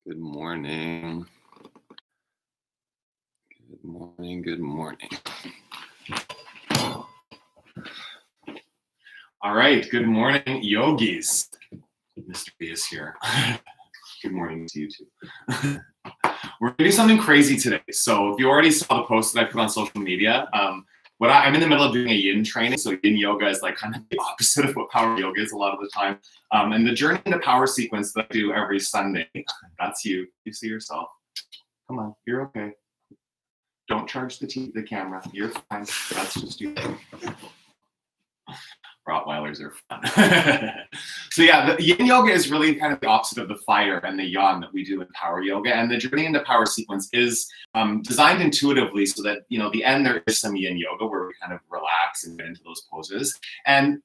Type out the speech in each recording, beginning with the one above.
Good morning. Good morning. Good morning. All right. Good morning, yogis. Mr. B is here. Good morning to you too. We're gonna do something crazy today. So if you already saw the post that I put on social media, I'm in the middle of doing a Yin training. So Yin Yoga is like kind of the opposite of what power yoga is a lot of the time. And the journey into power sequence that I do every Sunday, that's you. You see yourself. Come on, you're okay. Don't charge the camera. You're fine. That's just you. Rottweilers are fun. So yeah, the Yin Yoga is really kind of the opposite of the fire and the Yang that we do in power yoga. And the journey into power sequence is designed intuitively so that, the end there is some Yin Yoga where we kind of relax and get into those poses. And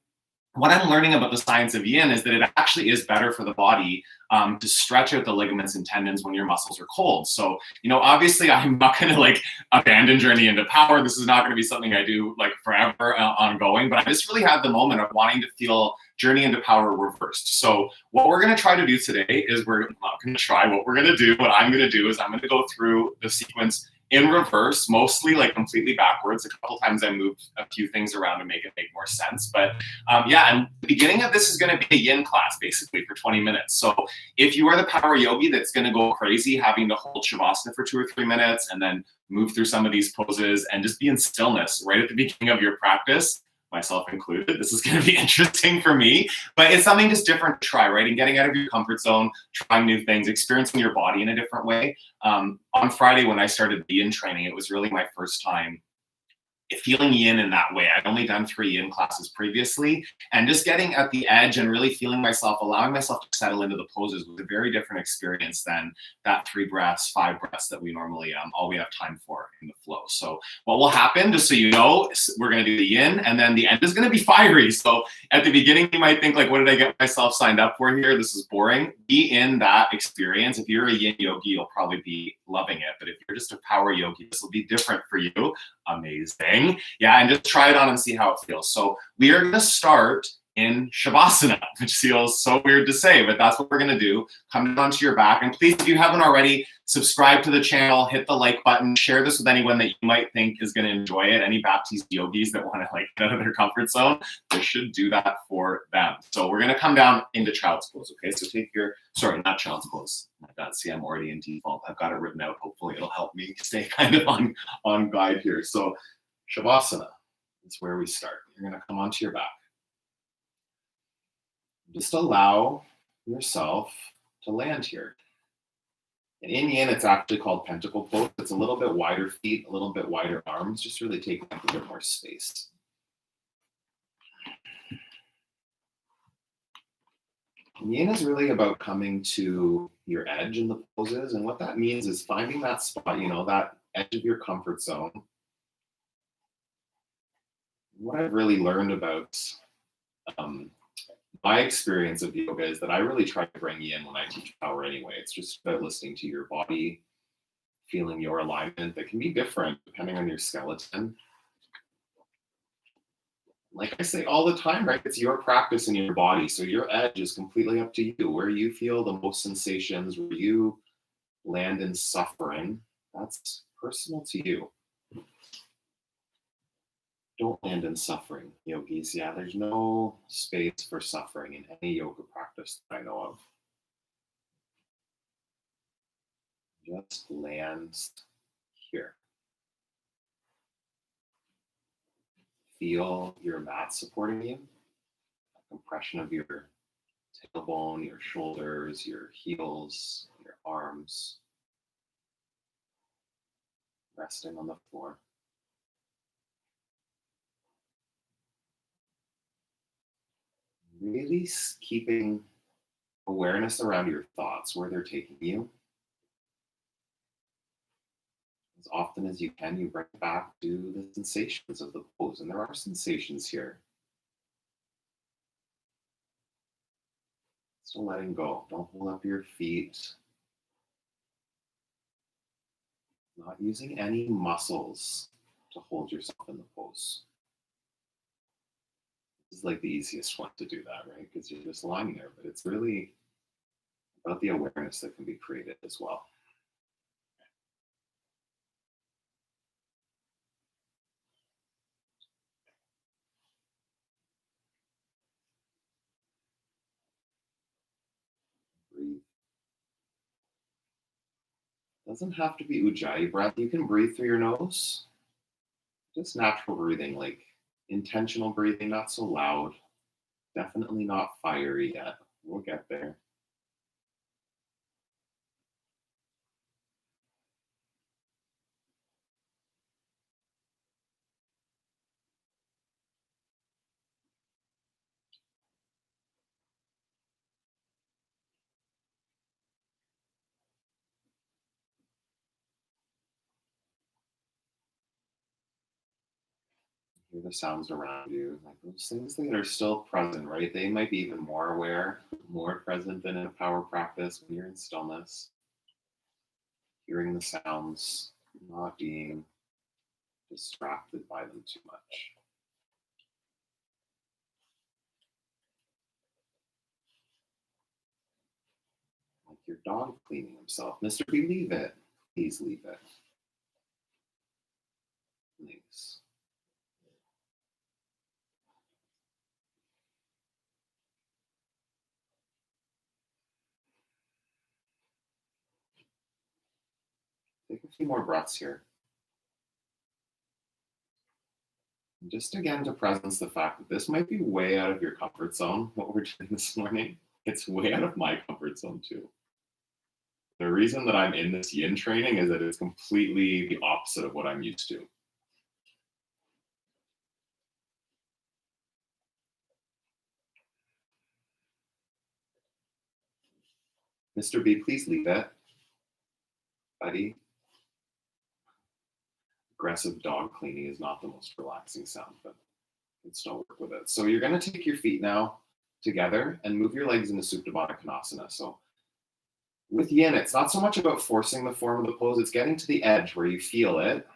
what I'm learning about the science of Yin is that it actually is better for the body to stretch out the ligaments and tendons when your muscles are cold. So, obviously I'm not going to abandon journey into power. This is not going to be something I do forever ongoing, but I just really had the moment of wanting to feel journey into power reversed. So what we're going to try to do today is what I'm going to do is I'm going to go through the sequence in reverse, mostly completely backwards. A couple times I moved a few things around to make it make more sense. But and the beginning of this is going to be a Yin class basically for 20 minutes. So if you are the power yogi that's going to go crazy having to hold Shavasana for 2 or 3 minutes and then move through some of these poses and just be in stillness right at the beginning of your practice, myself included, this is going to be interesting for me, but it's something just different to try, right? And getting out of your comfort zone, trying new things, experiencing your body in a different way. On Friday, when I started the Yin training, it was really my first time feeling Yin in that way. I'd only done 3 Yin classes previously, and just getting at the edge and really feeling myself, allowing myself to settle into the poses was a very different experience than that 3 breaths, 5 breaths that we normally, all we have time for in the flow. So what will happen, just so you know, we're going to do the Yin, and then the end is going to be fiery. So at the beginning, you might think what did I get myself signed up for here? This is boring. Be in that experience. If you're a Yin yogi, you'll probably be loving it. But if you're just a power yogi, this will be different for you. Amazing. Yeah, and just try it on and see how it feels. So we are going to start in Shavasana, which feels so weird to say, but that's what we're going to do. Come down to your back. And please, if you haven't already, subscribe to the channel, hit the like button, share this with anyone that you might think is going to enjoy it. Any Baptiste yogis that want to get out of their comfort zone, this should do that for them. So we're going to come down into Child's Pose, okay? So take your, sorry, not Child's Pose. See, I'm already in default. I've got it written out. Hopefully it'll help me stay kind of on guide here. So Shavasana is where we start. You're going to come onto your back. Just allow yourself to land here. And in Yin, it's actually called Pentacle Pose. It's a little bit wider feet, a little bit wider arms, just really taking up a bit more space. And Yin is really about coming to your edge in the poses. And what that means is finding that spot, that edge of your comfort zone. What I've really learned about my experience of yoga is that I really try to bring Yin when I teach power anyway. It's just about listening to your body, feeling your alignment that can be different depending on your skeleton. Like I say all the time, right? It's your practice in your body. So your edge is completely up to you. Where you feel the most sensations, where you land in suffering, that's personal to you. Don't land in suffering, yogis. Yeah, there's no space for suffering in any yoga practice that I know of. Just land here. Feel your mat supporting you. A compression of your tailbone, your shoulders, your heels, your arms. Resting on the floor. Really keeping awareness around your thoughts, where they're taking you. As often as you can, you bring back to the sensations of the pose. And there are sensations here. Still letting go. Don't hold up your feet. Not using any muscles to hold yourself in the pose. This is the easiest one to do that, right? Because you're just lying there, but it's really about the awareness that can be created as well. Breathe. Doesn't have to be ujjayi breath. You can breathe through your nose. Just natural breathing, like intentional breathing, not so loud. Definitely not fiery yet. We'll get there. Hear the sounds around you, like those things that are still present, right? They might be even more aware, more present than in a power practice when you're in stillness. Hearing the sounds, not being distracted by them too much. Like your dog cleaning himself. Mr. B, leave it. Please leave it. Thanks. Take a few more breaths here. And just again to presence the fact that this might be way out of your comfort zone, what we're doing this morning. It's way out of my comfort zone too. The reason that I'm in this yin training is that it's completely the opposite of what I'm used to. Mr. B, please leave it. Buddy. Aggressive dog cleaning is not the most relaxing sound, but you can still work with it. So you're going to take your feet now together and move your legs into Supta Baddha Konasana. So with yin, it's not so much about forcing the form of the pose, it's getting to the edge where you feel it,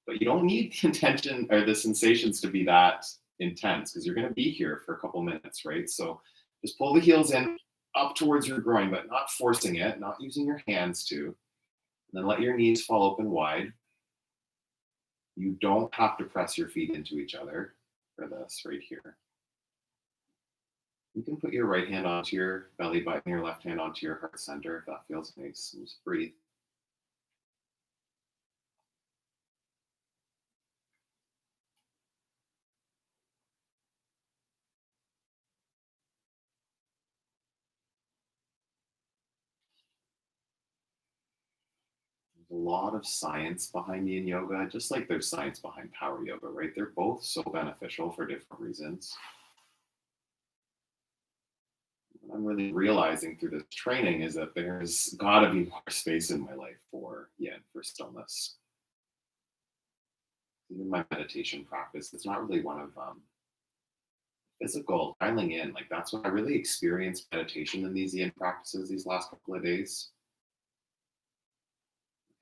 but you don't need the intention or the sensations to be that intense because you're going to be here for a couple minutes, right? So just pull the heels in up towards your groin, but not forcing it, not using your hands to. And then let your knees fall open wide. You don't have to press your feet into each other for this right here. You can put your right hand onto your belly button, your left hand onto your heart center if that feels nice. And just breathe. There's a lot of science behind Yin Yoga, just like there's science behind Power Yoga, right? They're both so beneficial for different reasons. What I'm really realizing through this training is that there's got to be more space in my life for Yin, for stillness. Even my meditation practice, it's not really one of physical dialing in. Like that's when I really experienced meditation in these Yin practices these last couple of days.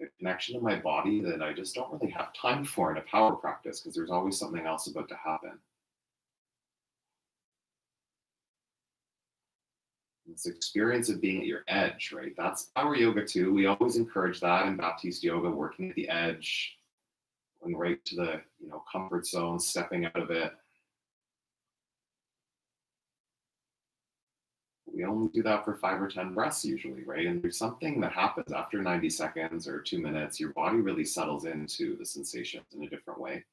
A connection to my body that I just don't really have time for in a power practice because there's always something else about to happen. This experience of being at your edge, right? That's power yoga too. We always encourage that in Baptiste yoga, working at the edge, going right to the comfort zone, stepping out of it. We only do that for 5 or 10 breaths usually, right? And there's something that happens after 90 seconds or 2 minutes. Your body really settles into the sensations in a different way.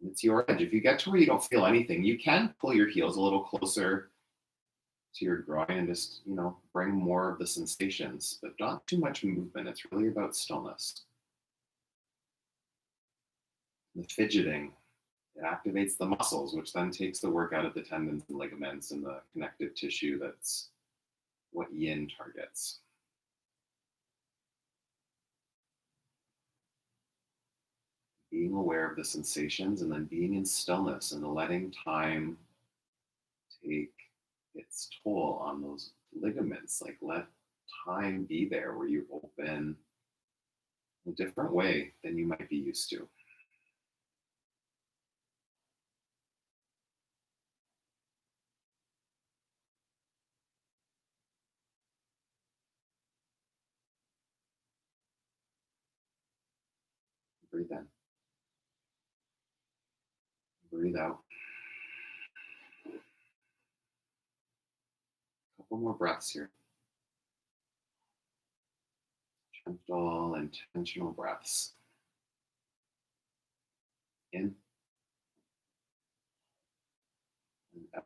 It's your edge. If you get to where you don't feel anything, you can pull your heels a little closer to your groin and just, bring more of the sensations, but not too much movement. It's really about stillness. The fidgeting, it activates the muscles, which then takes the work out of the tendons and ligaments and the connective tissue. That's what yin targets. Being aware of the sensations and then being in stillness and letting time take its toll on those ligaments. Like let time be there where you open a different way than you might be used to. Breathe in. Breathe out. Couple more breaths here. Gentle, intentional breaths. In and out.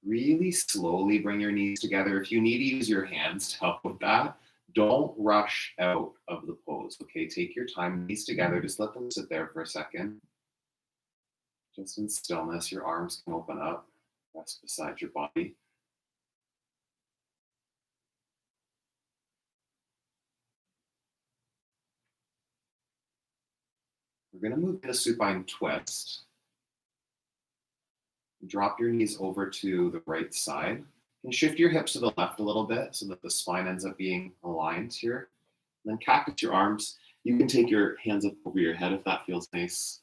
Really slowly bring your knees together. If you need to use your hands to help with that, don't rush out of the pose, okay? Take your time, knees together, just let them sit there for a second. Just in stillness, your arms can open up, rest beside your body. We're gonna move into Supine Twist. Drop your knees over to the right side. And shift your hips to the left a little bit so that the spine ends up being aligned here. And then cactus your arms. You can take your hands up over your head if that feels nice.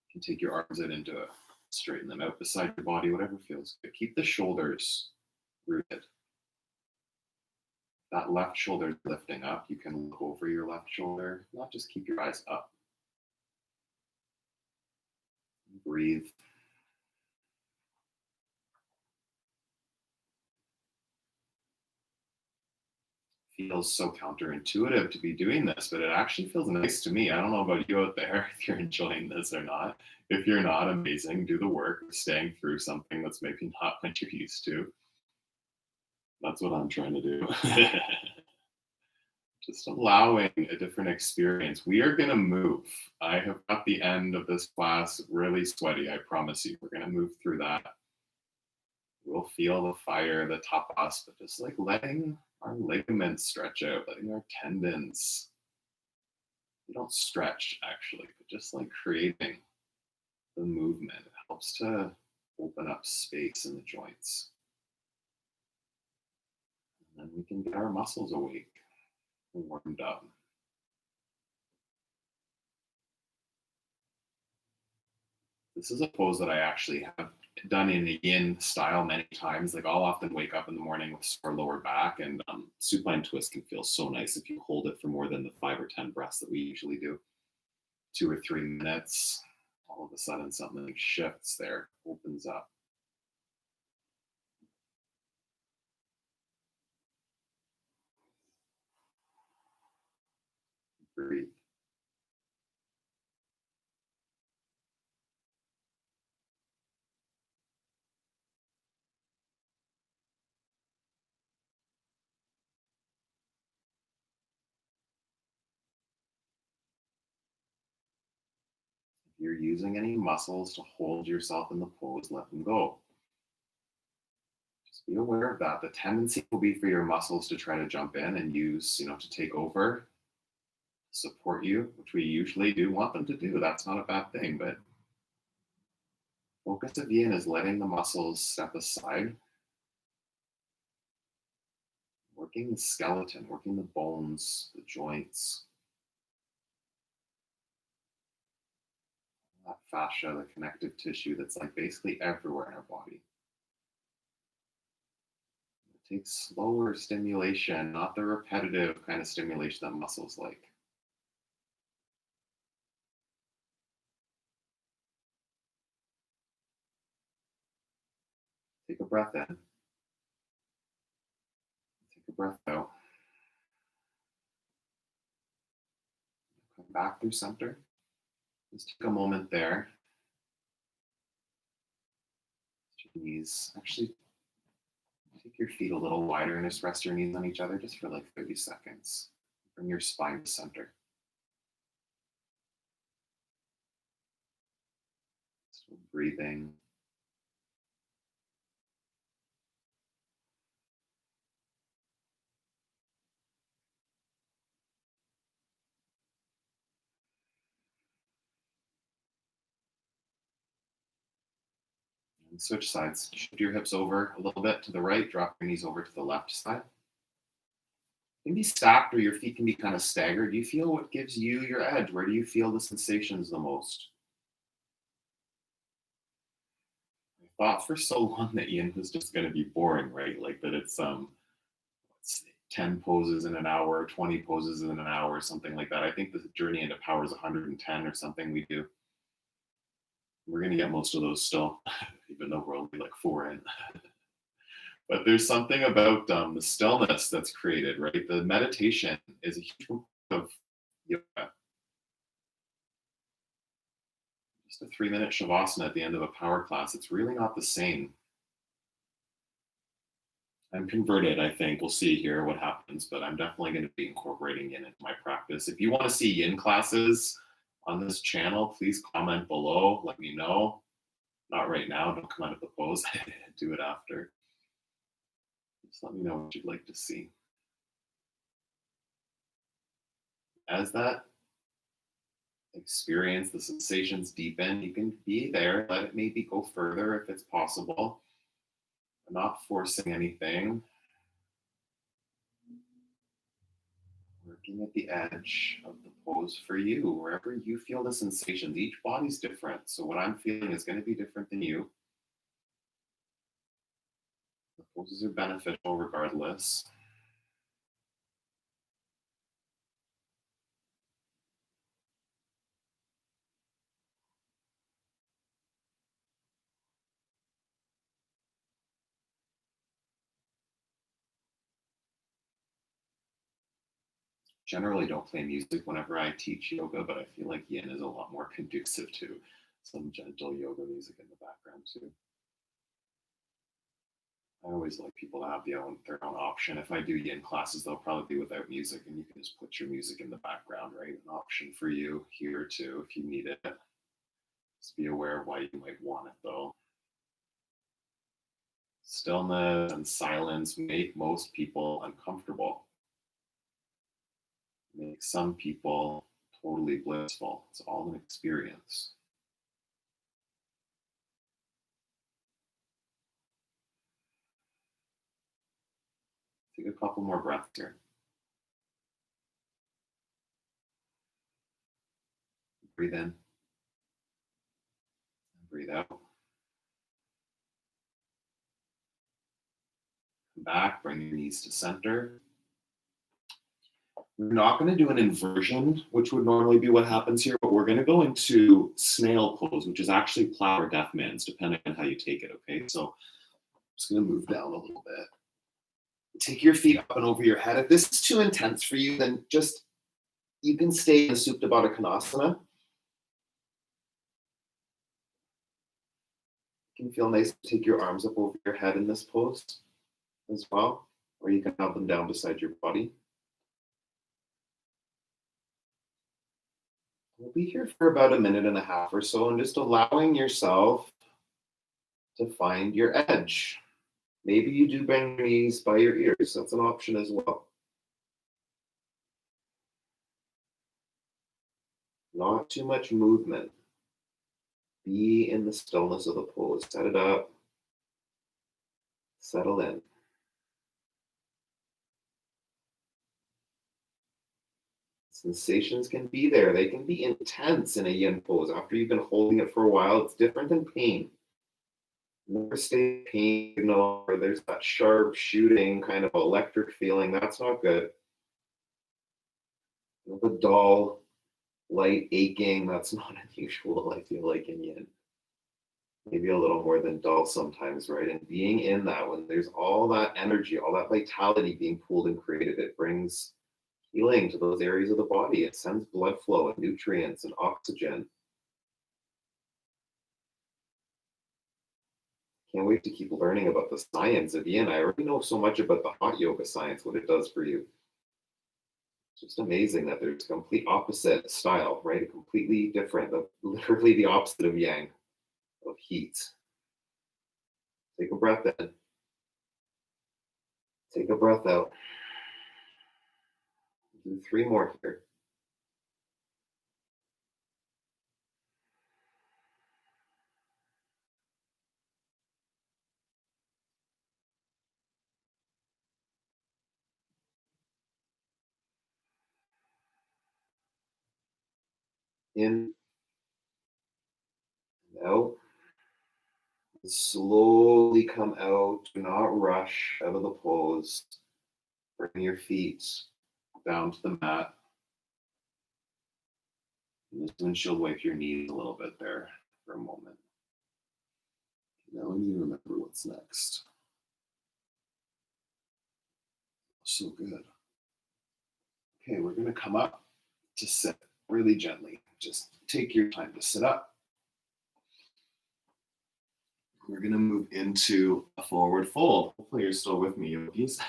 You can take your arms out into it. Straighten them out beside your body, whatever feels good. Keep the shoulders rooted. That left shoulder is lifting up. You can look over your left shoulder, not just keep your eyes up. Breathe. Feels so counterintuitive to be doing this, but it actually feels nice to me. I don't know about you out there if you're enjoying this or not. If you're not, amazing. Do the work of staying through something that's maybe not what you're used to. That's what I'm trying to do. Just allowing a different experience. We are going to move. I have got the end of this class really sweaty. I promise you. We're going to move through that. We'll feel the fire, the tapas, but just like letting our ligaments stretch out, letting our tendons. We don't stretch actually, but just like creating the movement. It helps to open up space in the joints. And then we can get our muscles awake and warmed up. This is a pose that I actually have done in a yin style many times. Like I'll often wake up in the morning with sore lower back, and supine twist can feel so nice if you hold it for more than the 5 or 10 breaths that we usually do. 2 or 3 minutes, all of a sudden something shifts there, opens up. Breathe. If you're using any muscles to hold yourself in the pose, let them go. Just be aware of that. The tendency will be for your muscles to try to jump in and use, to take over, support you, which we usually do want them to do. That's not a bad thing, but focus of yin is letting the muscles step aside, working the skeleton, working the bones, the joints, that fascia, the connective tissue that's like basically everywhere in our body. It takes slower stimulation, not the repetitive kind of stimulation that muscles like. Take a breath in. Take a breath out. Come back through center. Just take a moment there. Knees. Actually, take your feet a little wider and just rest your knees on each other just for like 30 seconds. Bring your spine to center. Still breathing. And switch sides. Shift your hips over a little bit to the right. Drop your knees over to the left side. It can be stacked or your feet can be kind of staggered. Do you feel what gives you your edge? Where do you feel the sensations the most? I thought for so long that yin was just going to be boring, right? Like that it's 10 poses in an hour, 20 poses in an hour, something like that. I think the journey into power is 110 or something we do. We're going to get most of those still, even though we're only like 4 in. But there's something about the stillness that's created, right? The meditation is a huge component of yoga. Just a 3-minute Shavasana at the end of a power class, it's really not the same. I'm converted, I think. We'll see here what happens, but I'm definitely going to be incorporating Yin into my practice. If you want to see Yin classes on this channel, please comment below. Let me know. Not right now. Don't come out of the pose. Do it after. Just let me know what you'd like to see. As that experience, the sensations deepen, you can be there. Let it maybe go further if it's possible. I'm not forcing anything. Working at the edge of the pose for you, wherever you feel the sensations. Each body's different, so what I'm feeling is going to be different than you. The poses are beneficial regardless. Generally don't play music whenever I teach yoga, but I feel like Yin is a lot more conducive to some gentle yoga music in the background too. I always like people to have their own option. If I do Yin classes, they'll probably be without music, and you can just put your music in the background, right? An option for you here too, if you need it. Just be aware of why you might want it though. Stillness and silence make most people uncomfortable. Make some people totally blissful. It's all an experience. Take a couple more breaths here. Breathe in. Breathe out. Come back, bring your knees to center. We're not going to do an inversion, which would normally be what happens here, but we're going to go into Snail Pose, which is actually plow or death man's, depending on how you take it, okay? So I'm just going to move down a little bit. Take your feet up and over your head. If this is too intense for you, then just, you can stay in the Supta Baddha Konasana. It can feel nice to take your arms up over your head in this pose as well, or you can have them down beside your body. We'll be here for about 1.5 minutes or so, and just allowing yourself to find your edge. Maybe you do bend your knees by your ears. That's an option as well. Not too much movement. Be in the stillness of the pose. Set it up. Settle in. Sensations can be there. They can be intense in a Yin pose. After you've been holding it for a while, it's different than pain. Never stay in pain or there's that sharp shooting kind of electric feeling. That's not good. The dull, light aching, that's not unusual, I feel like, in Yin. Maybe a little more than dull sometimes, right? And being in that, when there's all that energy, all that vitality being pulled and created, it brings healing to those areas of the body. It sends blood flow and nutrients and oxygen. Can't wait to keep learning about the science of Yin. I already know so much about the hot yoga science, what it does for you. It's just amazing that there's a complete opposite style, right? A completely different, literally the opposite of Yang, of heat. Take a breath in. Take a breath out. Do 3 more here. In and out. And slowly come out. Do not rush out of the pose. Bring your feet down to the mat. And this windshield wipe your knees a little bit there for a moment. Now I need to remember what's next. So good. Okay, we're going to come up to sit really gently. Just take your time to sit up. We're going to move into a forward fold. Hopefully you're still with me, yogis.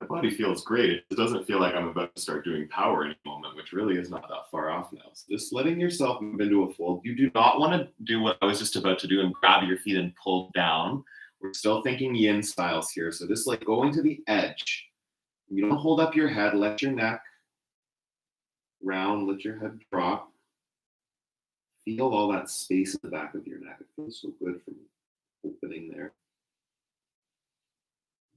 My body feels great. It doesn't feel like I'm about to start doing power in a moment, which really is not that far off now. So just letting yourself move into a fold. You do not want to do what I was just about to do and grab your feet and pull down. We're still thinking yin styles here. So just like going to the edge. You don't hold up your head. Let your neck round. Let your head drop. Feel all that space in the back of your neck. It feels so good from opening there.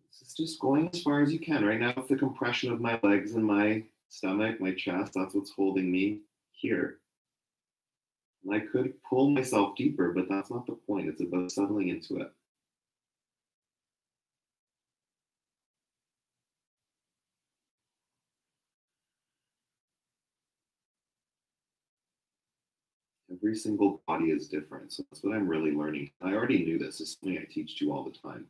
This is just going as far as you can. Right now, it's the compression of my legs and my stomach, my chest. That's what's holding me here. And I could pull myself deeper, but that's not the point. It's about settling into it. Every single body is different. So that's what I'm really learning. I already knew this. This is something I teach you all the time.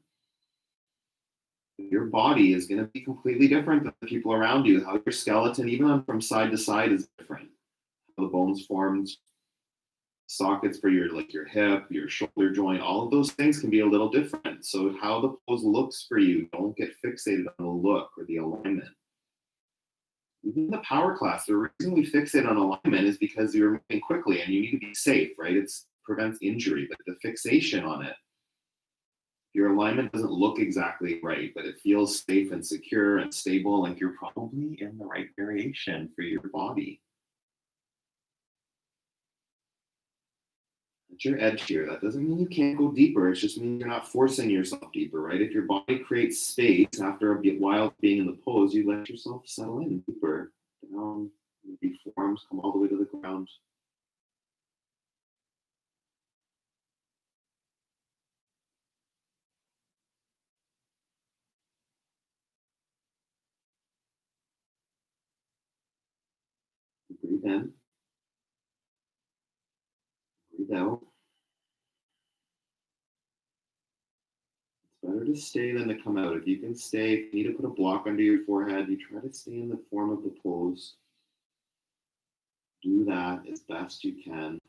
Your body is going to be completely different than the people around you. How your skeleton, even from side to side, is different. How the bones formed, sockets for your hip, your shoulder joint, all of those things can be a little different. So how the pose looks for you, don't get fixated on the look or the alignment. Even in the power class, the reason we fixate on alignment is because you're moving quickly and you need to be safe, right? It prevents injury, but the fixation on it, your alignment doesn't look exactly right, but it feels safe and secure and stable, like you're probably in the right variation for your body. At your edge here, that doesn't mean you can't go deeper. It just means you're not forcing yourself deeper, right? If your body creates space after a while of being in the pose, you let yourself settle in deeper, down, maybe forms, come all the way to the ground. Breathe in. Breathe out. It's better to stay than to come out. If you can stay, if you need to put a block under your forehead, you try to stay in the form of the pose. Do that as best you can.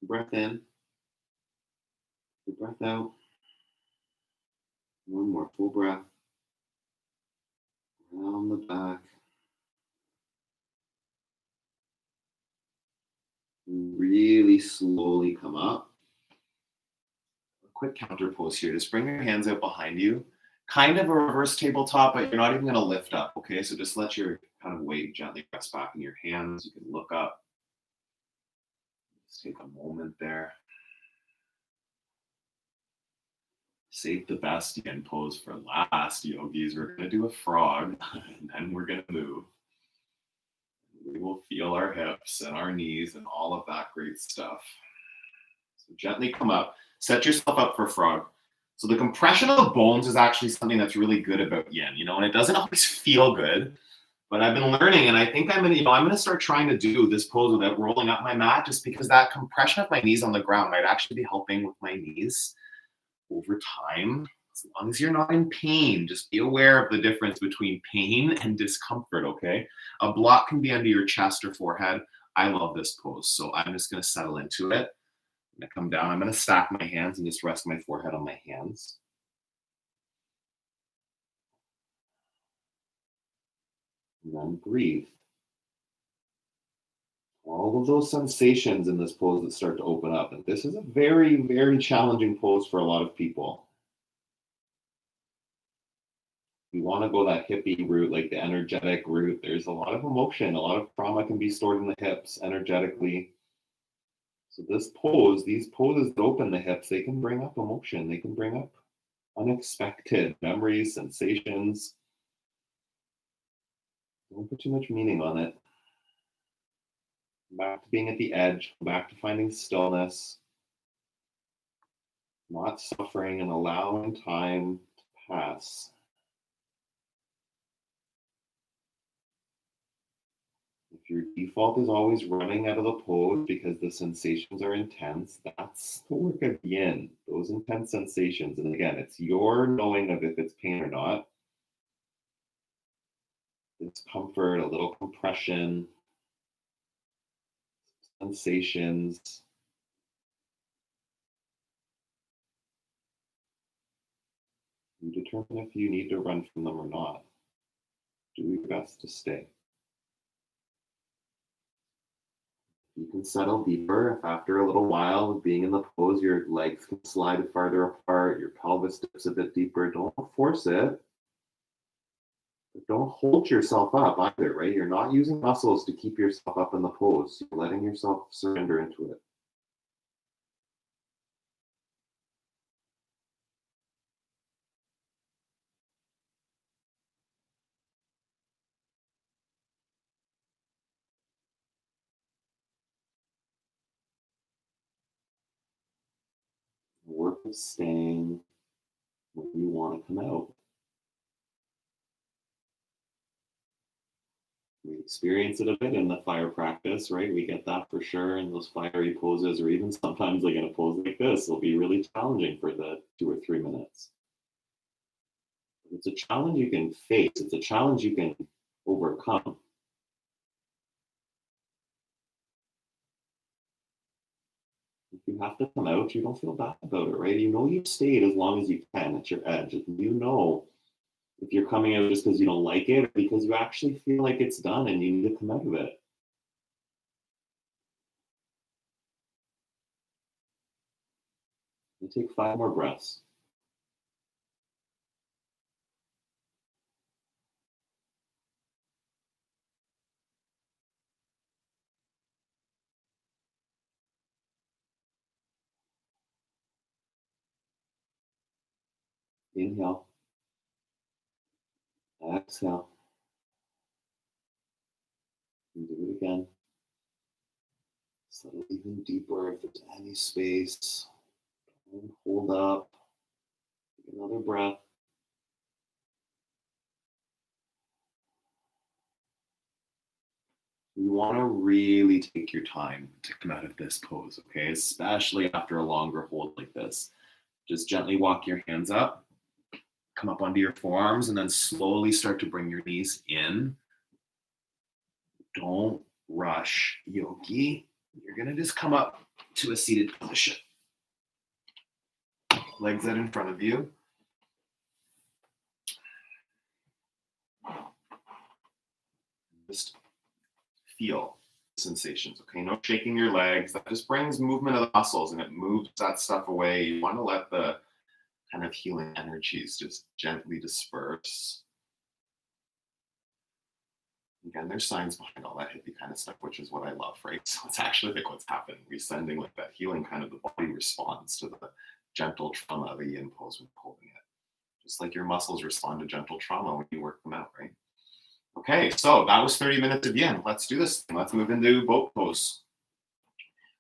Breath in. Breath out. One more full breath. Around the back. Really slowly come up. A quick counter pose here. Just bring your hands out behind you. Kind of a reverse tabletop, but you're not even going to lift up, okay? So just let your kind of weight gently rest back in your hands. You can look up. Just take a moment there. Save the best yin pose for last, yogis. We're going to do a frog, and then we're going to move. We will feel our hips and our knees and all of that great stuff. So gently come up. Set yourself up for frog. So the compression of the bones is actually something that's really good about yin, and it doesn't always feel good, but I've been learning, and I think I'm going to start trying to do this pose without rolling up my mat, just because that compression of my knees on the ground might actually be helping with my knees over time. As long as you're not in pain, just be aware of the difference between pain and discomfort, okay? A block can be under your chest or forehead. I love this pose, so I'm just going to settle into it. I'm going to come down. I'm going to stack my hands and just rest my forehead on my hands. And then breathe. All of those sensations in this pose that start to open up. And this is a very, very challenging pose for a lot of people. You want to go that hippie route, like the energetic route. There's a lot of emotion, a lot of trauma can be stored in the hips energetically. So these poses that open the hips, they can bring up emotion. They can bring up unexpected memories, sensations. Don't put too much meaning on it. Back to being at the edge, back to finding stillness, not suffering and allowing time to pass. If your default is always running out of the pose because the sensations are intense, that's the work of yin, those intense sensations. And again, it's your knowing of if it's pain or not. Discomfort, a little compression, sensations. You determine if you need to run from them or not. Do your best to stay. You can settle deeper if after a little while of being in the pose, your legs can slide farther apart, your pelvis dips a bit deeper. Don't force it. But don't hold yourself up either, right? You're not using muscles to keep yourself up in the pose. You're letting yourself surrender into it. Work of staying when you want to come out. We experience it a bit in the fire practice, right? We get that for sure in those fiery poses, or even sometimes like in a pose like this, it'll be really challenging for the 2 or 3 minutes. It's a challenge you can face. It's a challenge you can overcome. If you have to come out, you don't feel bad about it, right? You know you've stayed as long as you can at your edge. You know if you're coming out just because you don't like it or because you actually feel like it's done and you need to come out of it. You take 5 more breaths. Inhale. Exhale. And do it again. Settle even deeper if there's any space. And hold up. Take another breath. You want to really take your time to come out of this pose, okay? Especially after a longer hold like this. Just gently walk your hands up, come up onto your forearms, and then slowly start to bring your knees in. Don't rush, yogi. You're gonna just come up to a seated position. Legs out in front of you. Just feel sensations, okay? No shaking your legs. That just brings movement of the muscles and it moves that stuff away. You want to let the kind of healing energies just gently disperse. Again, there's science behind all that hippie kind of stuff, which is what I love, right? So it's actually like what's happening. We're sending like that healing kind of the body responds to the gentle trauma of a yin pose when holding it. Just like your muscles respond to gentle trauma when you work them out, right? Okay, so that was 30 minutes of yin. Let's do this. Let's move into boat pose.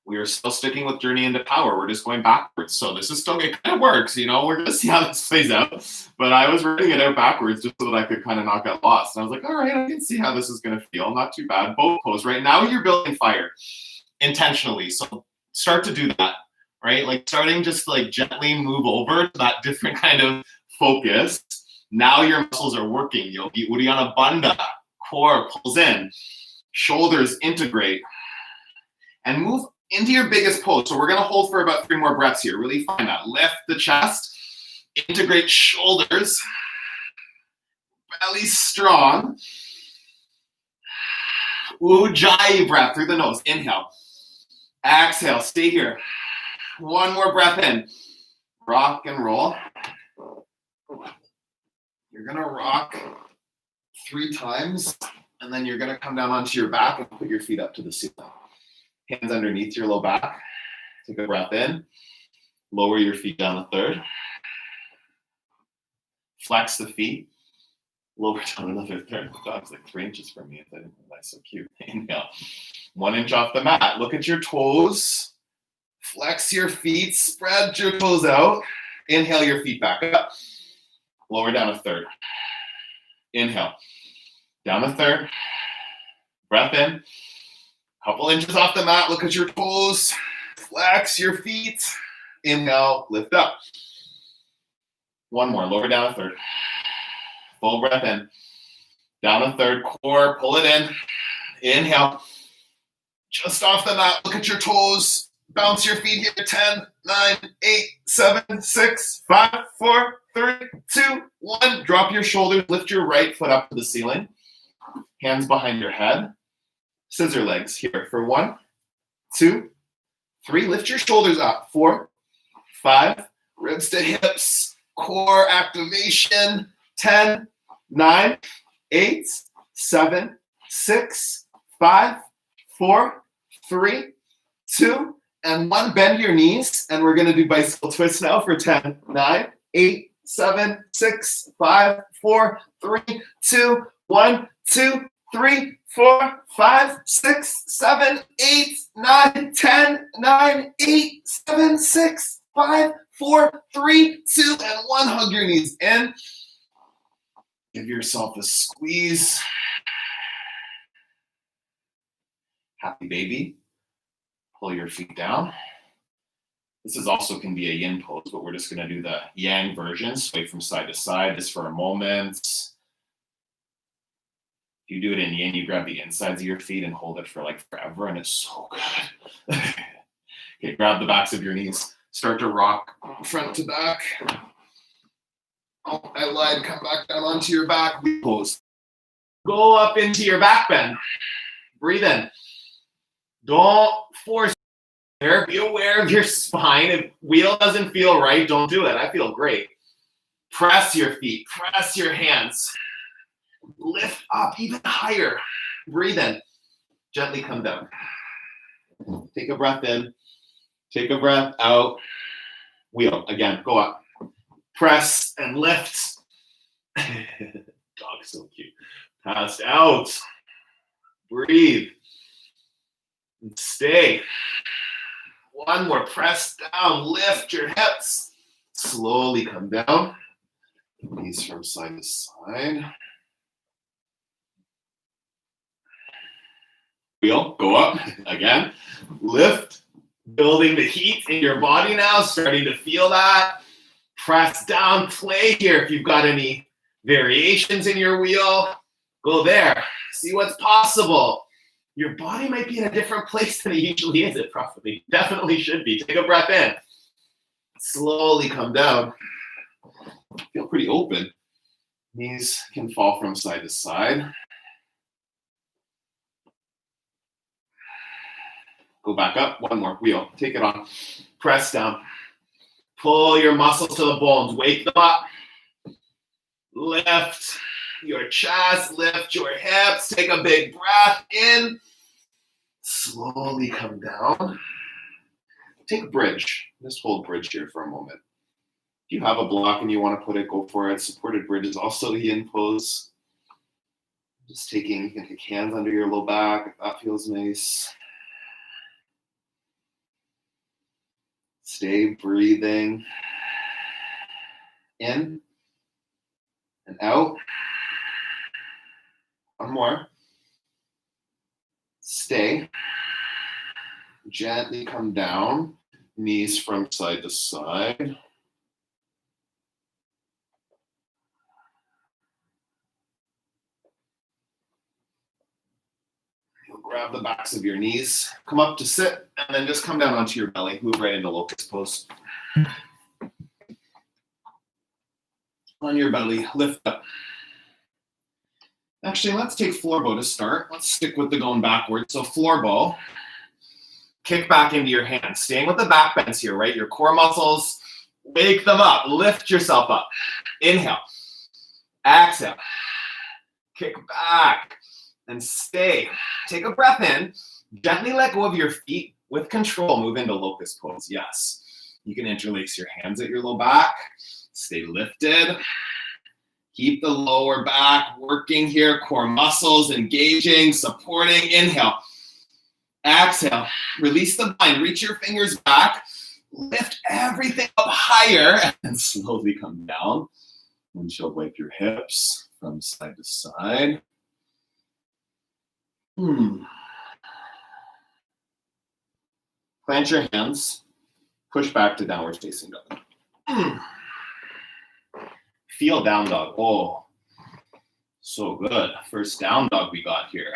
We are still sticking with journey into power. We're just going backwards. So this is still, it kind of works, you know, we're gonna see how this plays out. But I was writing it out backwards just so that I could kind of not get lost. And I was like, all right, I can see how this is gonna feel. Not too bad. Boat pose. Right now you're building fire intentionally. So start to do that, right? Like starting just like gently move over to that different kind of focus. Now your muscles are working. Yogi Uddiyana Bandha. Core pulls in. Shoulders integrate. And move into your biggest pose. So we're going to hold for about 3 more breaths here. Really find that. Lift the chest. Integrate shoulders. Belly strong. Ujjayi breath through the nose. Inhale. Exhale. Stay here. 1 more breath in. Rock and roll. You're going to rock 3 times. And then you're going to come down onto your back and put your feet up to the ceiling. Hands underneath your low back. Take a breath in. Lower your feet down a third. Flex the feet. Lower down another third. The dog's like 3 inches from me. I didn't realize. So cute. Inhale. 1 inch off the mat. Look at your toes. Flex your feet. Spread your toes out. Inhale your feet back up. Lower down a third. Inhale. Down a third. Breath in. Couple inches off the mat. Look at your toes. Flex your feet. Inhale. Lift up. One more. Lower down a third. Full breath in. Down a third. Core. Pull it in. Inhale. Just off the mat. Look at your toes. Bounce your feet here. 10, 9, 8, 7, 6, 5, 4, 3, 2, 1. Drop your shoulders. Lift your right foot up to the ceiling. Hands behind your head. Scissor legs here for 1, 2, 3. Lift your shoulders up. 4, 5. Ribs to hips. Core activation. 10, 9, 8, 7, 6, 5, 4, 3, 2, and 1. Bend your knees, and we're going to do bicycle twists now for 10, 9, 8, 7, 6, 5, 4, 3, 2, 1, 2, 3, 4, 5, 6, 7, 8, 9, 10, 9, 8, 7, 6, 5, 4, 3, 2, and 1. Hug your knees in. Give yourself a squeeze. Happy baby. Pull your feet down. This is also can be a yin pose, but we're just going to do the yang version. Sway from side to side just for a moment. If you do it in yin, you grab the insides of your feet and hold it for like forever, and it's so good. Okay, grab the backs of your knees. Start to rock front to back. Oh, I lied. Come back down onto your back. Pose. Go up into your back bend. Breathe in. Don't force it. Be aware of your spine. If wheel doesn't feel right, don't do it. I feel great. Press your feet. Press your hands. Lift up even higher. Breathe in. Gently come down. Take a breath in. Take a breath out. Wheel. Again, go up. Press and lift. Dog, so cute. Pass out. Breathe. And stay. One more. Press down. Lift your hips. Slowly come down. Knees from side to side. Wheel. Go up. Again. Lift. Building the heat in your body now. Starting to feel that. Press down, play here. If you've got any variations in your wheel, go there. See what's possible. Your body might be in a different place than it usually is. It probably definitely should be. Take a breath in. Slowly come down. Feel pretty open. Knees can fall from side to side. Go back up. One more. Wheel. Take it on. Press down. Pull your muscles to the bones. Wake them up. Lift your chest. Lift your hips. Take a big breath in. Slowly come down. Take bridge. Just hold bridge here for a moment. If you have a block and you want to put it, go for it. Supported bridge is also a yin pose. Just taking, you can take hands under your low back if that feels nice. Stay breathing in and out. One more. Stay. Gently come down. Knees from side to side. You'll grab the backs of your knees. Come up to sit, and then just come down onto your belly. Move right into Locust Pose. On your belly, lift up. Actually, let's take floor bow to start. Let's stick with the going backwards. So floor bow. Kick back into your hands. Staying with the back bends here, right? Your core muscles, wake them up. Lift yourself up. Inhale. Exhale. Kick back and stay. Take a breath in. Gently let go of your feet. With control, move into Locust Pose. Yes. You can interlace your hands at your low back. Stay lifted. Keep the lower back working here, core muscles engaging, supporting. Inhale. Exhale. Release the bind. Reach your fingers back. Lift everything up higher and slowly come down. Windshield wipe your hips from side to side. Plant your hands. Push back to downward facing dog. Feel down dog. Oh, so good. First down dog we got here.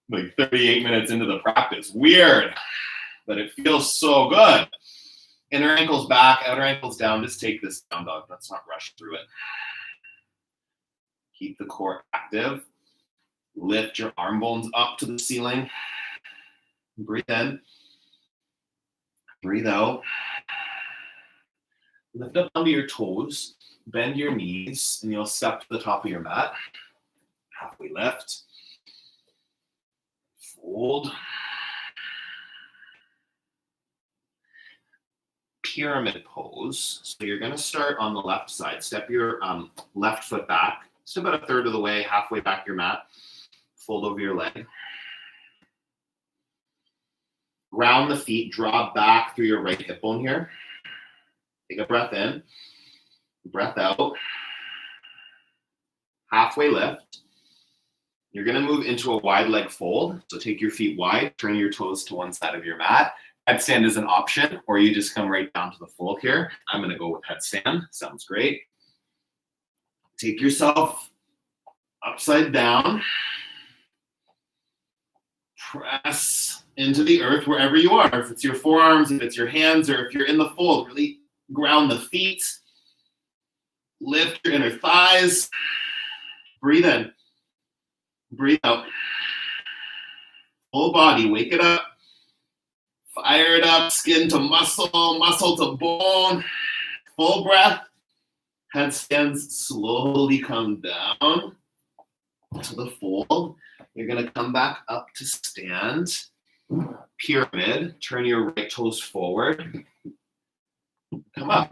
Like 38 minutes into the practice. Weird, but it feels so good. Inner ankles back, outer ankles down. Just take this down dog. Let's not rush through it. Keep the core active. Lift your arm bones up to the ceiling. Breathe in. Breathe out. Lift up onto your toes. Bend your knees, and you'll step to the top of your mat. Halfway lift. Fold. Pyramid pose. So you're going to start on the left side. Step your left foot back. Just about a third of the way, halfway back your mat. Fold over your leg. Ground the feet. Draw back through your right hip bone here. Take a breath in. Breath out. Halfway lift. You're going to move into a wide leg fold. So take your feet wide. Turn your toes to one side of your mat. Headstand is an option, or you just come right down to the fold here. I'm going to go with headstand. Sounds great. Take yourself upside down. Press into the earth wherever you are. If it's your forearms, if it's your hands, or if you're in the fold, really ground the feet. Lift your inner thighs. Breathe in. Breathe out. Full body, wake it up. Fire it up, skin to muscle, muscle to bone. Full breath. Headstands slowly come down to the fold. You're going to come back up to stand. Pyramid. Turn your right toes forward. Come up.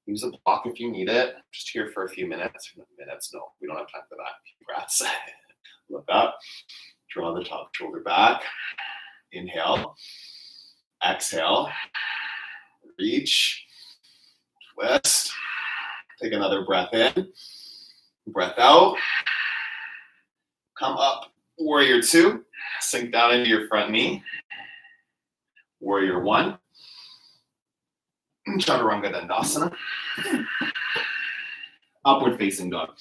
Use a block if you need it. Just here for a few minutes. No, we don't have time for that. Breaths. Look up. Draw the top shoulder back. Inhale. Exhale. Reach. Twist. Take another breath in. Breath out. Come up. Warrior 2. Sink down into your front knee. Warrior 1. Chaturanga Dandasana. Upward facing dog.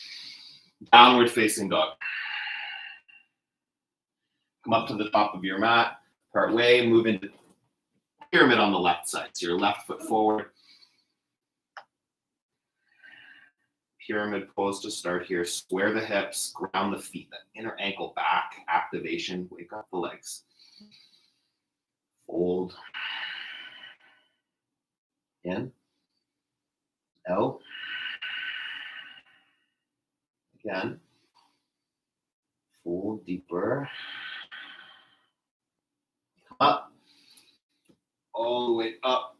Downward facing dog. Come up to the top of your mat. Part way. Move into pyramid on the left side. So your left foot forward. Pyramid pose to start here. Square the hips. Ground the feet. That inner ankle back. Activation. Wake up the legs. Fold. In. Out. Again. Fold deeper. Up. All the way up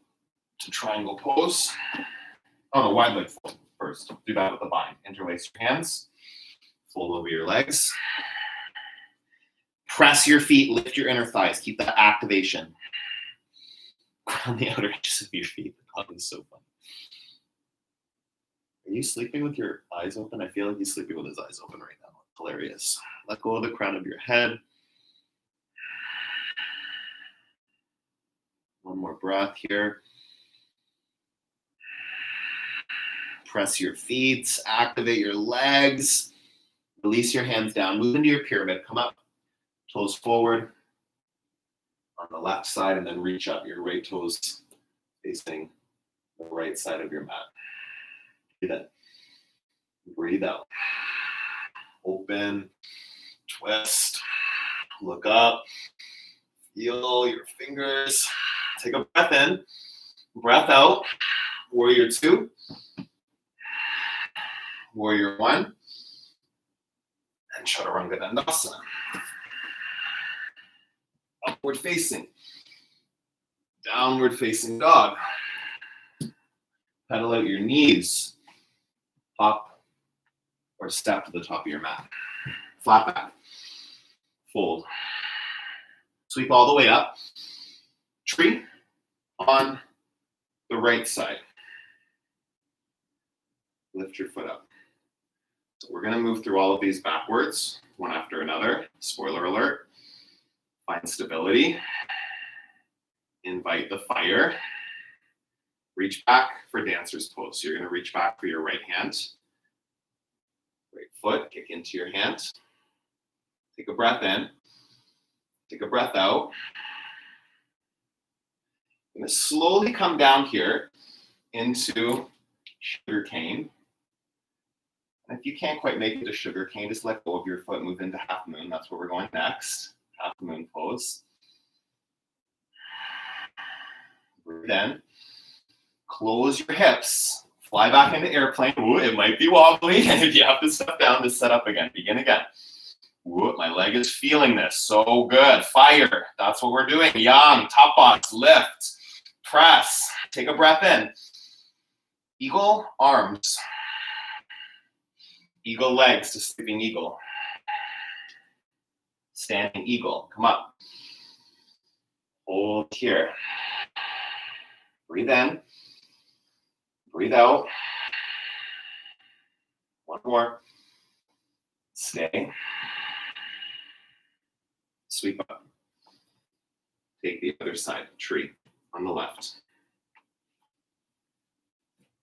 to triangle pose. Oh, no, wide leg fold first. Do that with the bind. Interlace your hands. Fold over your legs. Press your feet. Lift your inner thighs. Keep that activation on the outer edges of your feet. That is so fun. Are you sleeping with your eyes open? I feel like he's sleeping with his eyes open right now. Hilarious. Let go of the crown of your head. One more breath here. Press your feet. Activate your legs. Release your hands down. Move into your pyramid. Come up. Toes forward on the left side, and then reach up. Your right toes facing the right side of your mat. Breathe in. Breathe out. Open. Twist. Look up. Feel your fingers. Take a breath in. Breath out. Warrior 2. Warrior 1. And Chaturanga Dandasana. Upward facing. Downward facing dog. Pedal out your knees. hop, or step to the top of your mat. Flat back, fold, sweep all the way up, tree on the right side. Lift your foot up. So we're going to move through all of these backwards, one after another. Spoiler alert. Find stability. Invite the fire. Reach back for dancer's pose. So you're going to reach back for your right hand. Right foot, kick into your hand. Take a breath in. Take a breath out. I'm going to slowly come down here into sugar cane. And if you can't quite make it to sugar cane, just let go of your foot, move into half moon. That's where we're going next. Half moon pose. Breathe in. Close your hips. Fly back into airplane. Ooh, it might be wobbly. And if you have to step down, just set up again. Begin again. Ooh, my leg is feeling this. So good. Fire. That's what we're doing. Yang, top box, lift, press. Take a breath in. Eagle, arms. Eagle legs to sleeping eagle. Standing eagle. Come up. Hold here. Breathe in. Breathe out. One more. Stay. Sweep up. Take the other side. Tree on the left.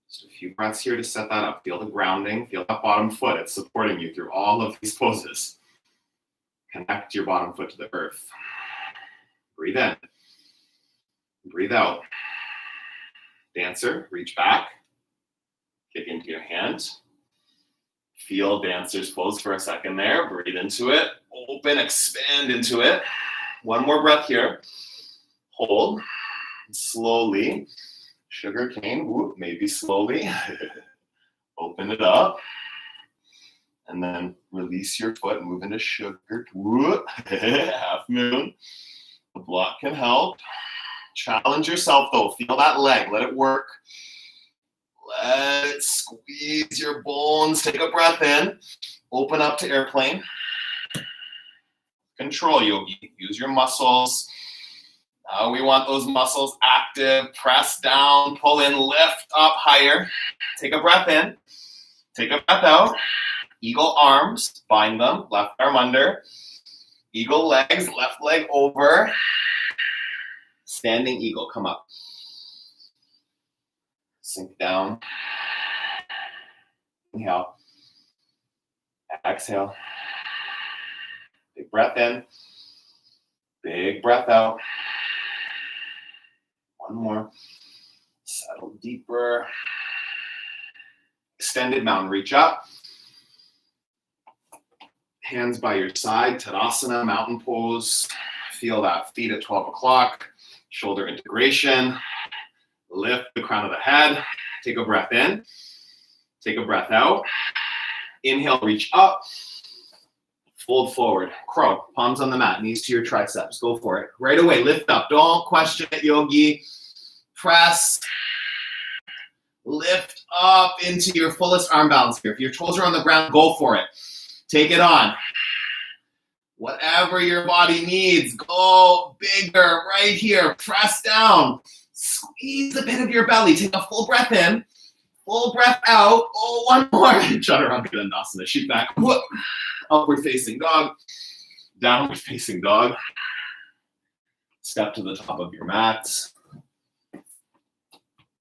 Just a few breaths here to set that up. Feel the grounding. Feel that bottom foot. It's supporting you through all of these poses. Connect your bottom foot to the earth. Breathe in. Breathe out. Dancer, reach back. Kick into your hand. Feel dancer's pose for a second there. Breathe into it. Open, expand into it. One more breath here. Hold. Slowly. Sugar cane. Whoop, maybe slowly. Open it up. And then release your foot. Move into sugar. Whoop. Half moon. The block can help. Challenge yourself though. Feel that leg. Let it work. Let it squeeze your bones. Take a breath in. Open up to airplane. Control yogi. Use your muscles. We want those muscles active. Press down. Pull in. Lift up higher. Take a breath in. Take a breath out. Eagle arms. Bind them. Left arm under. Eagle legs. Left leg over. Standing eagle. Come up. Sink down. Inhale. Exhale. Big breath in. Big breath out. One more. Settle deeper. Extended mountain. Reach up. Hands by your side. Tadasana, mountain pose. Feel that feet at 12 o'clock. Shoulder integration. Lift the crown of the head. Take a breath in. Take a breath out. Inhale, reach up. Fold forward. Crow. Palms on the mat. Knees to your triceps. Go for it. Right away. Lift up. Don't question it, yogi. Press. Lift up into your fullest arm balance here. If your toes are on the ground, go for it. Take it on. Whatever your body needs. Go bigger right here. Press down. Squeeze a bit of your belly. Take a full breath in. Full breath out. Oh, one more. Chaturanga Dandasana. Shoot back. Whoop. Upward facing dog. Downward facing dog. Step to the top of your mat.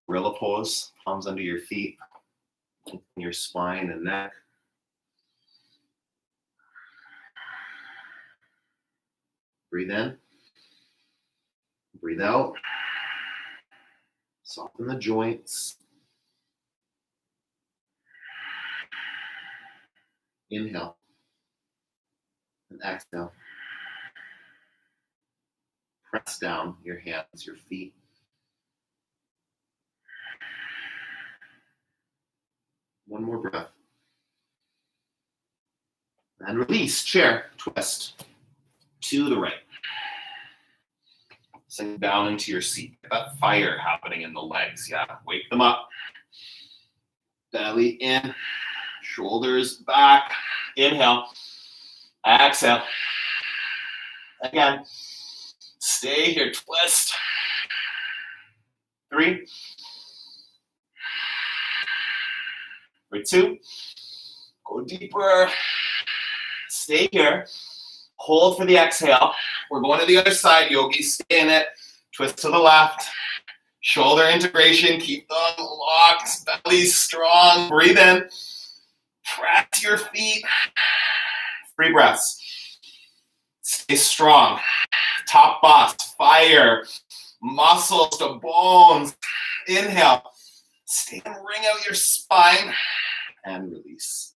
Gorilla pose. Palms under your feet. Your spine and neck. Breathe in. Breathe out. Soften the joints. Inhale. And exhale. Press down your hands, your feet. One more breath. And release. Chair. Twist. To the right. Sink down into your seat. Get that fire happening in the legs. Yeah, wake them up. Belly in, shoulders back. Inhale, exhale. Again, stay here, twist. 3, for 2, go deeper. Stay here, hold for the exhale. We're going to the other side, yogis, stay in it. Twist to the left, shoulder integration, keep them locked, belly strong. Breathe in, press your feet. 3 breaths. Stay strong. Top box, fire, muscles to bones. Inhale, stay and ring out your spine. And release.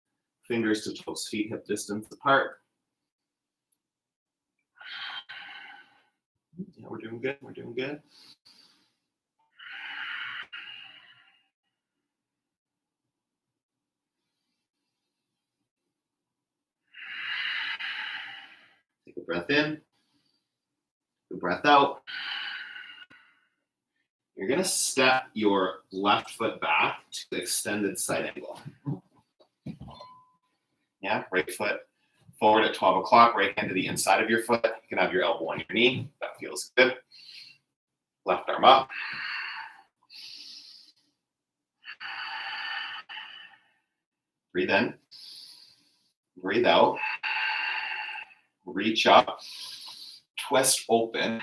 Fingers to toes, feet hip distance apart. Yeah, we're doing good, we're doing good. Take a breath in, a breath out. You're gonna step your left foot back to the extended side angle. Yeah, right foot forward at 12 o'clock, right hand to the inside of your foot. You can have your elbow on your knee. That feels good. Left arm up. Breathe in. Breathe out. Reach up. Twist open.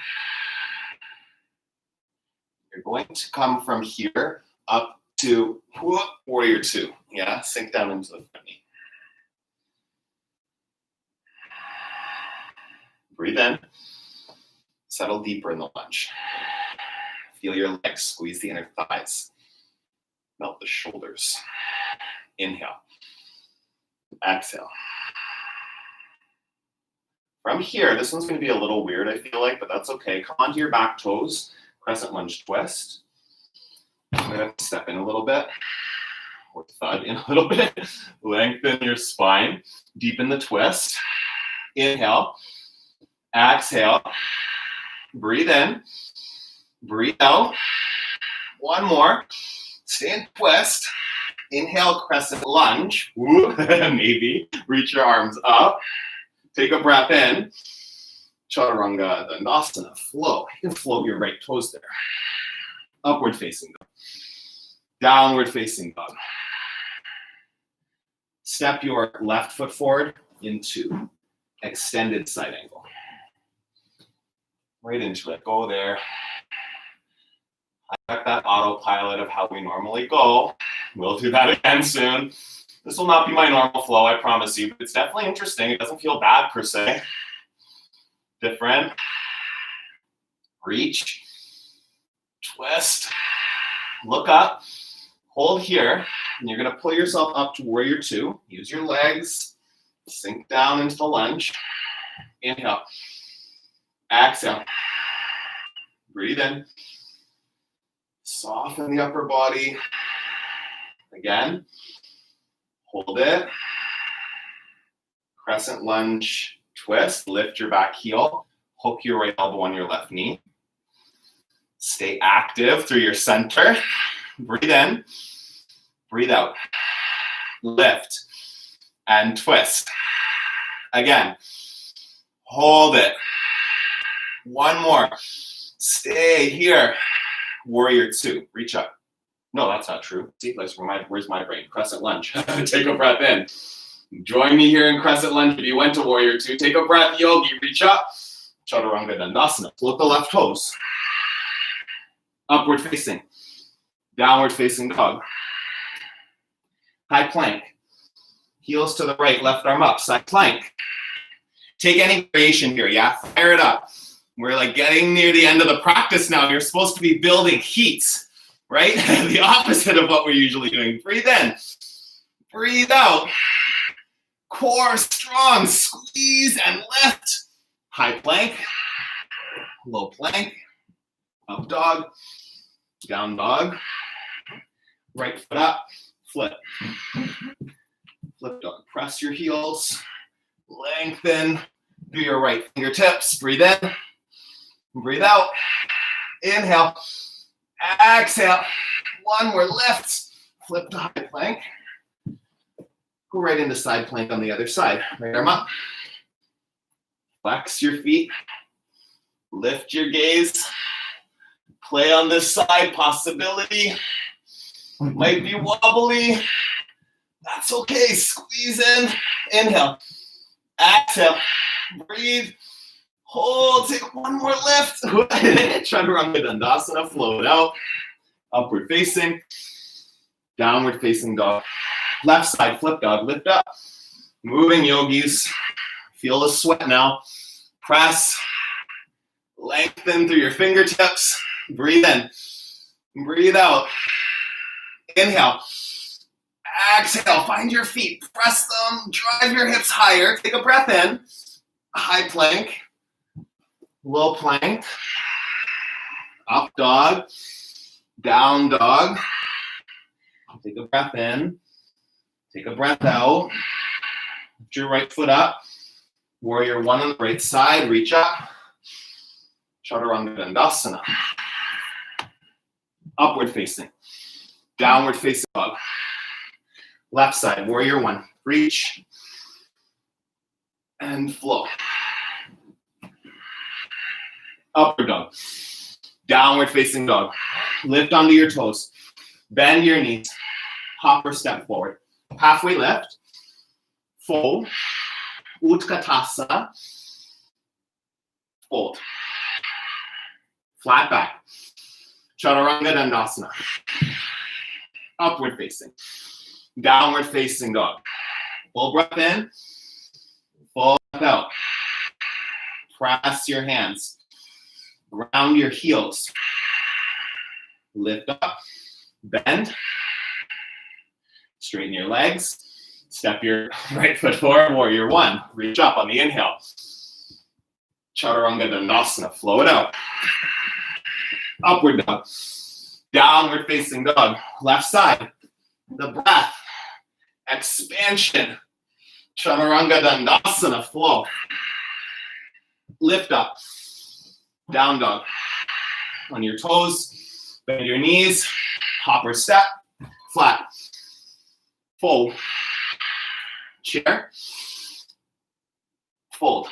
You're going to come from here up to warrior 2. Yeah, sink down into the front knee. Breathe in. Settle deeper in the lunge. Feel your legs, squeeze the inner thighs. Melt the shoulders. Inhale. Exhale. From here, this one's going to be a little weird, I feel like, but that's okay. Come onto your back toes. Crescent lunge twist. I'm going to step in a little bit. Or thud in a little bit. Lengthen your spine. Deepen the twist. Inhale. Exhale. Breathe in. Breathe out. One more. Stay in twist. Inhale, crescent lunge. Maybe. Reach your arms up. Take a breath in. Chaturanga Dandasana. Flow. You can float your right toes there. Upward facing dog. Downward facing dog. Step your left foot forward into extended side angle. Right into it. Go there. I got that autopilot of how we normally go. We'll do that again soon. This will not be my normal flow, I promise you, but it's definitely interesting. It doesn't feel bad per se. Different. Reach. Twist. Look up. Hold here. And you're going to pull yourself up to warrior 2. Use your legs. Sink down into the lunge. Inhale. Exhale. Breathe in. Soften the upper body. Again. Hold it. Crescent lunge twist. Lift your back heel. Hook your right elbow on your left knee. Stay active through your center. Breathe in. Breathe out. Lift. And twist. Again. Hold it. One more. Stay here. Warrior 2. Reach up. No, that's not true. See, where's my brain? Crescent lunge. Take a breath in. Join me here in crescent lunge. If you went to warrior 2, take a breath, yogi. Reach up. Chaturanga Dandasana. Float the left toes. Upward facing. Downward facing dog. High plank. Heels to the right, left arm up. Side plank. Take any variation here, yeah? Fire it up. We're like getting near the end of the practice now. You're supposed to be building heat, right? The opposite of what we're usually doing. Breathe in. Breathe out. Core strong. Squeeze and lift. High plank. Low plank. Up dog. Down dog. Right foot up. Flip. Flip dog. Press your heels. Lengthen through your right fingertips. Breathe in. Breathe out. Inhale. Exhale. One more lift. flip to high plank. Go right into side plank on the other side. Right arm up. Flex your feet. Lift your gaze. Play on this side. Possibility. Might be wobbly. That's okay. Squeeze in. Inhale. Exhale. Breathe. Hold. Take one more lift. Chaturanga Dandasana. Float out. Upward facing. Downward facing dog. Left side flip dog. Lift up. Moving yogis. Feel the sweat now. Press. Lengthen through your fingertips. Breathe in. Breathe out. Inhale. Exhale. Find your feet. Press them. Drive your hips higher. Take a breath in. High plank. Low plank. Up dog. Down dog. Take a breath in. Take a breath out. Lift your right foot up. Warrior one on the right side. Reach up. Chaturanga Dandasana. Upward facing. Downward facing dog. Left side. Warrior one. Reach. And flow. Upward dog. Downward facing dog. Lift onto your toes. Bend your knees. Hop or step forward. Halfway lift. Fold. Utkatasana. Fold. Flat back. Chaturanga Dandasana. Upward facing. Downward facing dog. Full breath in. Full breath out. Press your hands. Round your heels. Lift up. Bend. Straighten your legs. Step your right foot forward. Warrior one. Reach up on the inhale. Chaturanga Dandasana. Flow it out. Upward dog. Downward facing dog. Left side. The breath. Expansion. Chaturanga Dandasana. Flow. Lift up. Down dog. On your toes. Bend your knees. Hop or step. Flat. Fold. Chair. Fold.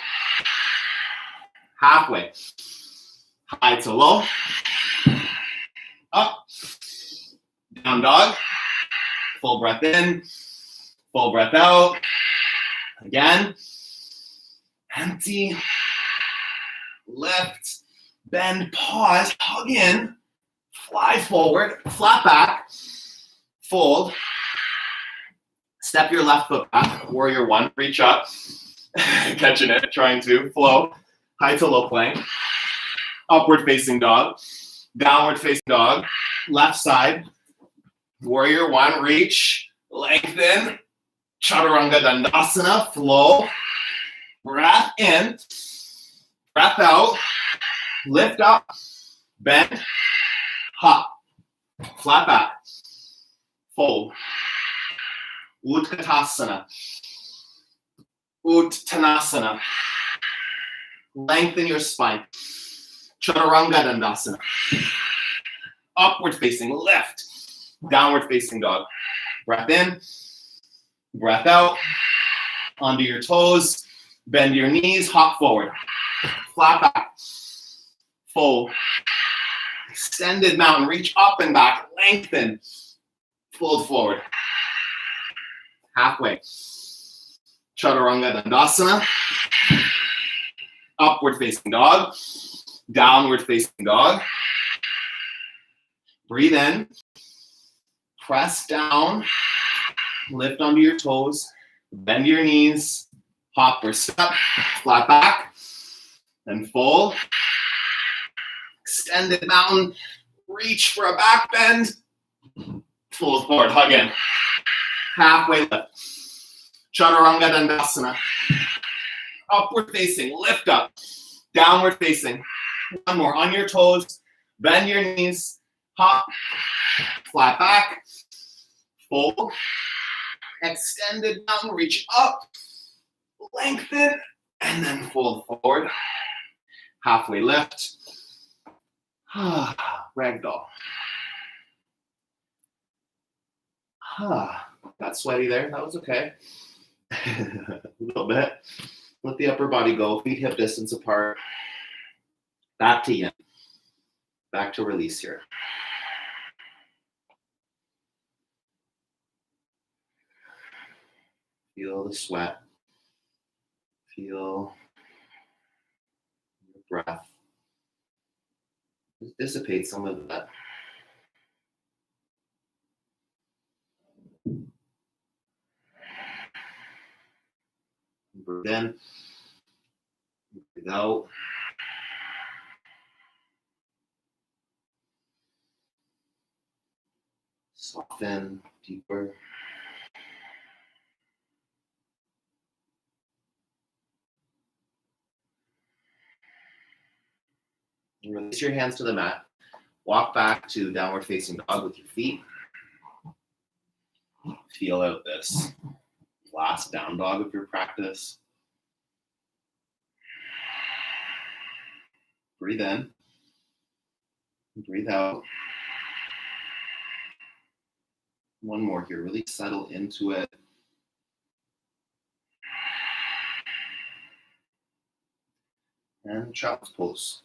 Halfway. High to low. Up. Down dog. Full breath in. Full breath out. Again. Empty. Lift. Bend. Pause. Hug in. Fly forward. Flat back. Fold. Step your left foot back. Warrior one. Reach up. Catching it. Trying to flow. High to low plank. Upward facing dog. Downward facing dog. Left side. Warrior one. Reach. Lengthen. Chaturanga Dandasana. Flow. Breath in. Breath out. Lift up. Bend. Hop. Flat back. Fold. Utkatasana. Uttanasana. Lengthen your spine. Chaturanga Dandasana. Upward facing, lift. Downward facing dog. Breath in. Breath out. Onto your toes. Bend your knees. Hop forward. Flat back. Fold. Extended mountain. Reach up and back. Lengthen. Fold forward. Halfway. Chaturanga Dandasana. Upward facing dog. Downward facing dog. Breathe in. Press down. Lift onto your toes. Bend your knees. Hop or step. Flat back. Then fold. Extended mountain. Reach for a back bend. Fold forward. Hug in. Halfway lift. Chaturanga Dandasana. Upward facing. Lift up. Downward facing. One more. On your toes. Bend your knees. Hop. Flat back. Fold. Extended mountain. Reach up. Lengthen. And then fold forward. Halfway lift. Ragdoll. Got sweaty there. That was okay. A little bit. Let the upper body go. Feet hip distance apart. Back to yin. Back to release here. Feel the sweat. Feel your breath. Just dissipate some of that. Breathe in. Breathe out. Soften deeper. And release your hands to the mat. Walk back to downward facing dog with your feet. Feel out this last down dog of your practice. Breathe in. Breathe out. One more here. Really settle into it. And child's pose.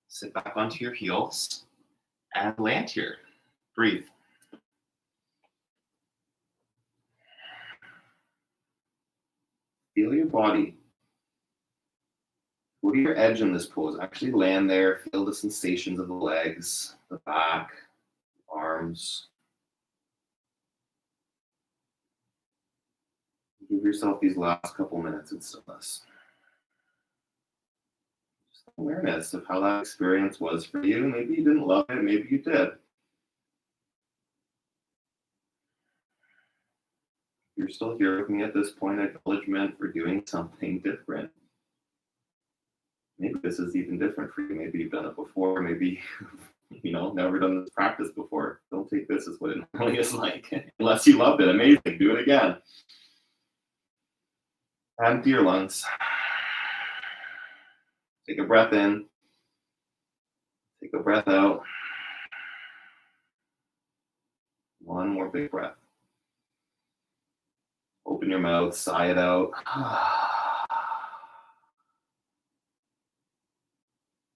Sit back onto your heels and land here. Breathe. Feel your body. Go to your edge in this pose. Actually land there. Feel the sensations of the legs, the back, arms. Give yourself these last couple minutes in stillness. Just awareness of how that experience was for you. Maybe you didn't love it, maybe you did. You're still here with me at this point, acknowledgement for doing something different. Maybe this is even different for you. Maybe you've done it before. Maybe never done this practice before. Don't take this as what it normally is like. Unless you loved it, amazing. Do it again. Empty your lungs. Take a breath in. Take a breath out. One more big breath. Open your mouth, sigh it out.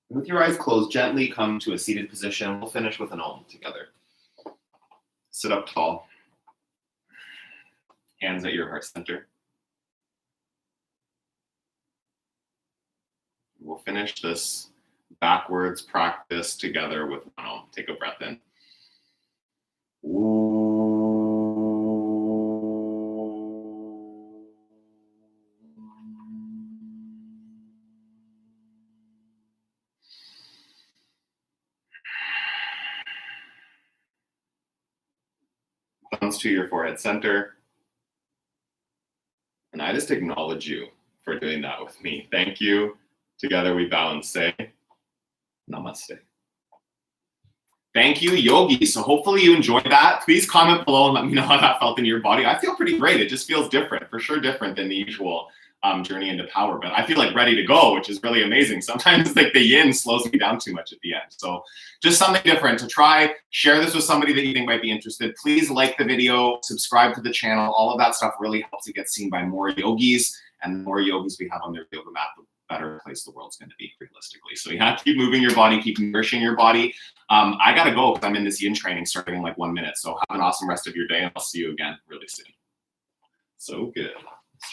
With your eyes closed, gently come to a seated position. We'll finish with an Om together. Sit up tall. Hands at your heart center. We'll finish this backwards practice together with one Om. Take a breath in. Thumbs to your forehead center. And I just acknowledge you for doing that with me. Thank you. Together we bow and say, Namaste. Thank you, yogi. So hopefully you enjoyed that. Please comment below and let me know how that felt in your body. I feel pretty great. It just feels different, for sure different than the usual journey into power. But I feel like ready to go, which is really amazing. Sometimes like the yin slows me down too much at the end. So just something different to try. Share this with somebody that you think might be interested. Please like the video, subscribe to the channel. All of that stuff really helps it get seen by more yogis. And the more yogis we have on their yoga mat, the better place the world's going to be realistically. So you have to keep moving your body, keep nourishing your body. I got to go because I'm in this yin training starting in like 1 minute. So have an awesome rest of your day and I'll see you again really soon. So good.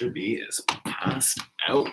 Mr. B is passed out.